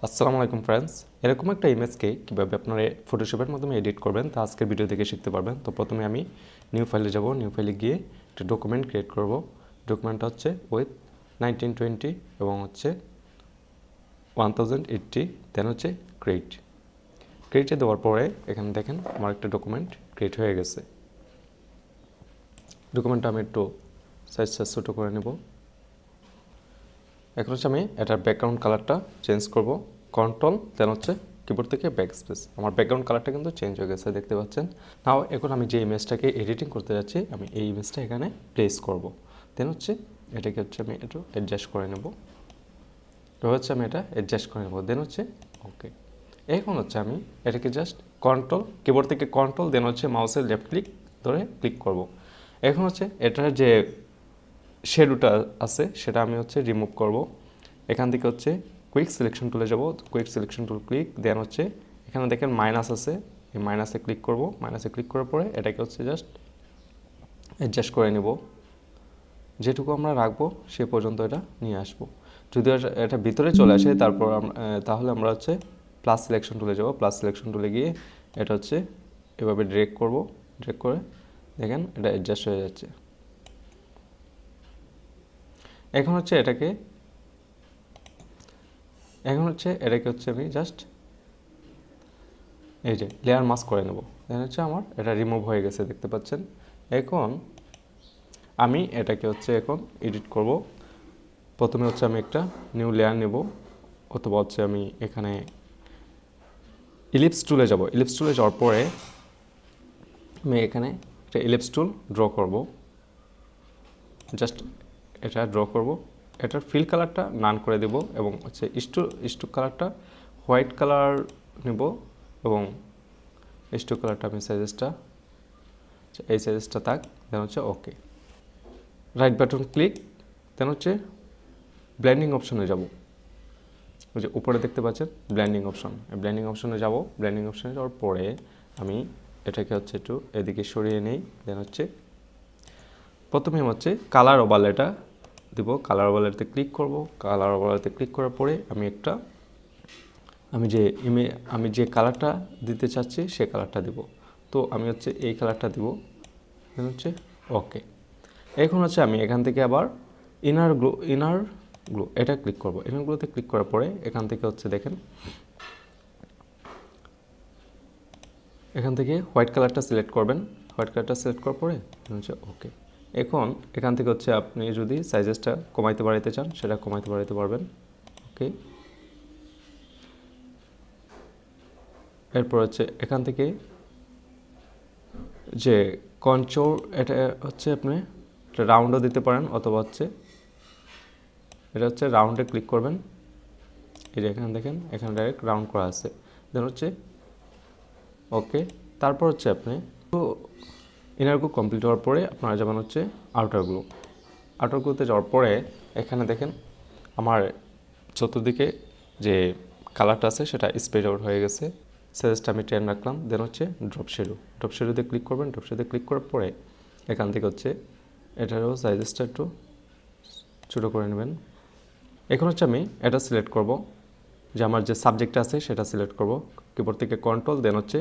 আসসালামু আলাইকুম ফ্রেন্ডস, এরকম একটা ইমেজকে কীভাবে আপনারা ফটোশপের মাধ্যমে এডিট করবেন তা আজকের ভিডিও দেখে শিখতে পারবেন। তো প্রথমে আমি নিউ ফাইলে যাব, নিউ ফাইলে গিয়ে একটা ডকুমেন্ট ক্রিয়েট করব। ডকুমেন্টটা হচ্ছে উইথ 1920 এবং হচ্ছে 1080, দেন হচ্ছে ক্রিয়েটে দেওয়ার পরে এখানে দেখেন আমার একটা ডকুমেন্ট ক্রিয়েট হয়ে গেছে। ডকুমেন্টটা আমি একটু সাইজ ছোটো করে নেব। এখন হচ্ছে আমি এটার ব্যাকগ্রাউন্ড কালারটা চেঞ্জ করব। কন্ট্রোল দেন হচ্ছে কিবোর্ড থেকে ব্যাকস্পেস। আমার ব্যাকগ্রাউন্ড কালারটা কিন্তু চেঞ্জ হয়ে গেছে, দেখতে পাচ্ছেন। নাও এখন আমি যে ইমেজটাকে এডিটিং করতে যাচ্ছি, আমি এই ইমেজটা এখানে প্লেস করব। দেন হচ্ছে এটাকে হচ্ছে আমি একটু অ্যাডজাস্ট করে নেব। তো হচ্ছে আমি এটা অ্যাডজাস্ট করে নেব, দেন হচ্ছে ওকে। এখন হচ্ছে আমি এটাকে জাস্ট কন্ট্রোল কিবোর্ড থেকে কন্ট্রোল দেন হচ্ছে মাউসের লেফট ক্লিক ধরে ক্লিক করব। এখন হচ্ছে এটার যে শ্যাডোটা আছে সেটা আমি হচ্ছে রিমুভ করব। এখান থেকে হচ্ছে কুইক সিলেকশন টুলে যাব, কুইক সিলেকশন টুল ক্লিক, দেন হচ্ছে এখানে দেখেন মাইনাস আছে, এই মাইনাসে ক্লিক করব। মাইনাসে ক্লিক করার পরে এটাকে হচ্ছে জাস্ট অ্যাডজাস্ট করে নেব। যেটুকু আমরা রাখবো সে পর্যন্ত এটা নিয়ে আসবো। যদি এটা ভিতরে চলে আসে তারপর তাহলে আমরা হচ্ছে প্লাস সিলেকশন টুলে যাব। প্লাস সিলেকশন টুলে গিয়ে এটা হচ্ছে এভাবে ড্রেগ করব। ড্রেগ করে দেখেন এটা অ্যাডজাস্ট হয়ে যাচ্ছে। এখন হচ্ছে এটাকে হচ্ছে আমি জাস্ট এই যে লেয়ার মাস্ক করে নেব। দেন হচ্ছে আমার এটা রিমুভ হয়ে গেছে, দেখতে পাচ্ছেন। এখন আমি এটাকে হচ্ছে এখন এডিট করব। প্রথমে হচ্ছে আমি একটা নিউ লেয়ার নেব, অথবা হচ্ছে আমি এখানে ইলিপস টুলে যাব। ইলিপস টুলে যাওয়ার পরে আমি এখানে একটা ইলিপস টুল ড্র করব। জাস্ট এটা ড্র করব। এটার ফিল কালারটা নান করে দেব এবং হচ্ছে স্ট্রোক কালারটা হোয়াইট কালার নেব এবং স্ট্রোক কালারটা আমি এই সাইজেসটা থাক, দেন হচ্ছে ওকে। রাইট বাটন ক্লিক, দেন হচ্ছে ব্লেন্ডিং অপশনে যাব। ওই যে উপরে দেখতে পাচ্ছেন ব্লেন্ডিং অপশন, ব্লেন্ডিং অপশনে যাব। ব্লেন্ডিং অপশনে যাওয়ার পরে আমি এটাকে হচ্ছে একটু এদিকে সরিয়ে নেই। দেন হচ্ছে প্রথমে হচ্ছে কালার ওভারলেটা দিব। কালার ওভারলেতে ক্লিক করব। কালার ওভারলেতে ক্লিক করার পরে আমি যে কালারটা দিতে চাচ্ছি সে কালারটা দিব। তো আমি হচ্ছে এই কালারটা দিব, দেন হচ্ছে ওকে। এখন হচ্ছে আমি এখান থেকে আবার ইনার গ্লো এটা ক্লিক করব। ইনার গ্লোতে ক্লিক করার পরে এখান থেকে হচ্ছে দেখেন এখান থেকে হোয়াইট কালারটা সিলেক্ট করবেন। হোয়াইট কালারটা সিলেক্ট করার পরে হচ্ছে ওকে। এখন এখান থেকে হচ্ছে আপনি যদি সাইজেসটা কমাইতে বাড়াইতে চান সেটা কমাইতে বাড়াইতে পারবেন, ওকে। এরপর হচ্ছে এখান থেকে যে কন্ট্রোল এটা হচ্ছে আপনি রাউন্ডও দিতে পারেন, অথবা হচ্ছে এটা হচ্ছে রাউন্ডে ক্লিক করবেন। এই যে এখানে দেখেন এখানে ডাইরেক্ট রাউন্ড করা আছে, দেন হচ্ছে ওকে। তারপর হচ্ছে আপনি ইনার গ্লো কমপ্লিট হওয়ার পরে আপনারা যাবেন হচ্ছে আউটার গ্লোতে যাওয়ার পরে এখানে দেখেন আমার চতুর্দিকে যে কালারটা আছে সেটা স্প্রেড আউট হয়ে গেছে। সাইজটা আমি 10 রাখলাম, দেন হচ্ছে ড্রপ শেডোতে ক্লিক করবেন। ড্রপ শেডোতে ক্লিক করার পরে এখান থেকে হচ্ছে এটারও সাইজেসটা একটু ছোটো করে নেবেন। এখন হচ্ছে আমি এটা সিলেক্ট করব, যে আমার যে সাবজেক্ট আছে সেটা সিলেক্ট করব। কিবোর্ড থেকে কন্ট্রোল দেন হচ্ছে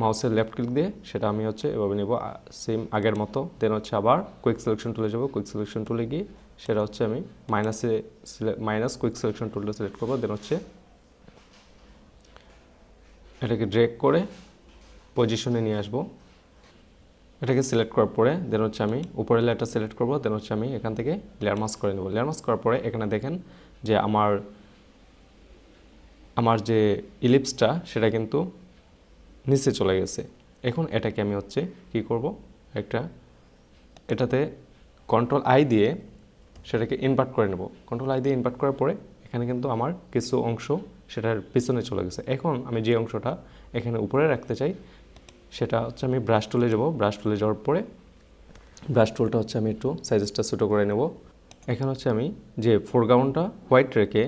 মাউসের লেফট ক্লিক দিয়ে সেটা আমি হচ্ছে এভাবে নেব সেম আগের মতো। দেন হচ্ছে আবার কুইক সিলেকশন টুলে যাব। কুইক সিলেকশন টুলে গিয়ে সেটা হচ্ছে আমি মাইনাস কুইক সিলেকশন টুলটা সিলেক্ট করব। দেন হচ্ছে এটাকে ড্র্যাগ করে পজিশনে নিয়ে আসব। এটাকে সিলেক্ট করার পরে দেন হচ্ছে আমি উপরের লেয়ারটা সিলেক্ট করব। দেন হচ্ছে আমি এখান থেকে লেয়ার মাস্ক করে নেব। লেয়ার মাস্ক করার পরে এখানে দেখেন যে আমার যে ইলিপসটা সেটা কিন্তু নিচে চলে গেছে। এখন এটাকে আমি হচ্ছে কি করব, এটাতে কন্ট্রোল আই দিয়ে সেটাকে ইনভার্ট করে নেব। কন্ট্রোল আই দিয়ে ইনভার্ট করার পরে এখানে কিন্তু আমার কিছু অংশ সেটার পিছনে চলে গেছে। এখন আমি যে অংশটা এখানে উপরে রাখতে চাই সেটা হচ্ছে আমি ব্রাশ টুলে যাব। ব্রাশ টুলে যাওয়ার পরে ব্রাশ টুলটা হচ্ছে আমি একটু সাইজেসটা ছোটো করে নেব। এখানে হচ্ছে আমি যে ফোরগ্রাউন্ডটা হোয়াইট রেখে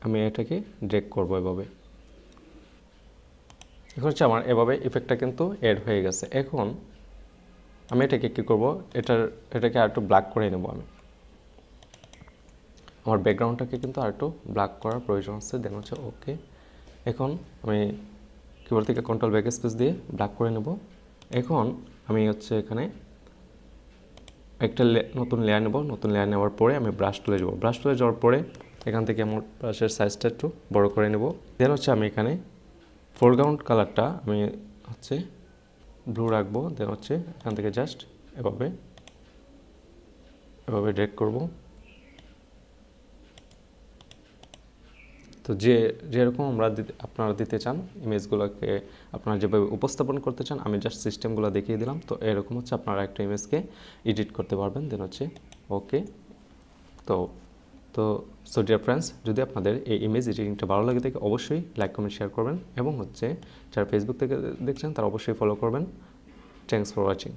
আমি এটাকে ড্র্যাগ করব এভাবে। এখন হচ্ছে আমার এভাবে ইফেক্টটা কিন্তু অ্যাড হয়ে গেছে। এখন আমি এটাকে কী করব, এটাকে আর একটু ব্ল্যাক করে নেব আমি। আমার ব্যাকগ্রাউন্ডটাকে কিন্তু আর একটু ব্ল্যাক করার প্রয়োজন আছে, দেন হচ্ছে ওকে। এখন আমি কিবোর্ড থেকে কন্ট্রোল ব্যাক স্পেস দিয়ে ব্ল্যাক করে নেব। এখন আমি হচ্ছে এখানে একটা নতুন লেয়ার নেব। নতুন লেয়ার নেওয়ার পরে আমি ব্রাশ টুলে যাব। ব্রাশ টুলে যাওয়ার পরে এখান থেকে আমার ব্রাশের সাইজটা একটু বড় করে নেব। দেন হচ্ছে আমি এখানে ফোরগ্রাউন্ড কালারটা আমি হচ্ছে ব্লু রাখবো। দেন হচ্ছে এখান থেকে জাস্ট এভাবে ড্র্যাগ করব। তো যেরকম আপনারা দিতে চান ইমেজগুলোকে, আপনারা যেভাবে উপস্থাপন করতে চান, আমি জাস্ট সিস্টেমগুলো দেখিয়ে দিলাম। তো এরকম হচ্ছে আপনারা একটা ইমেজকে এডিট করতে পারবেন। দেন হচ্ছে ওকে। তো তো সো ডিয়ার ফ্রেন্ডস, যদি আপনাদের এই ইমেজ এডিটিংটা ভালো লাগে থাকে অবশ্যই লাইক কমেন্ট শেয়ার করবেন, এবং হচ্ছে যারা ফেসবুক থেকে দেখছেন তারা অবশ্যই ফলো করবেন। Thanks for watching.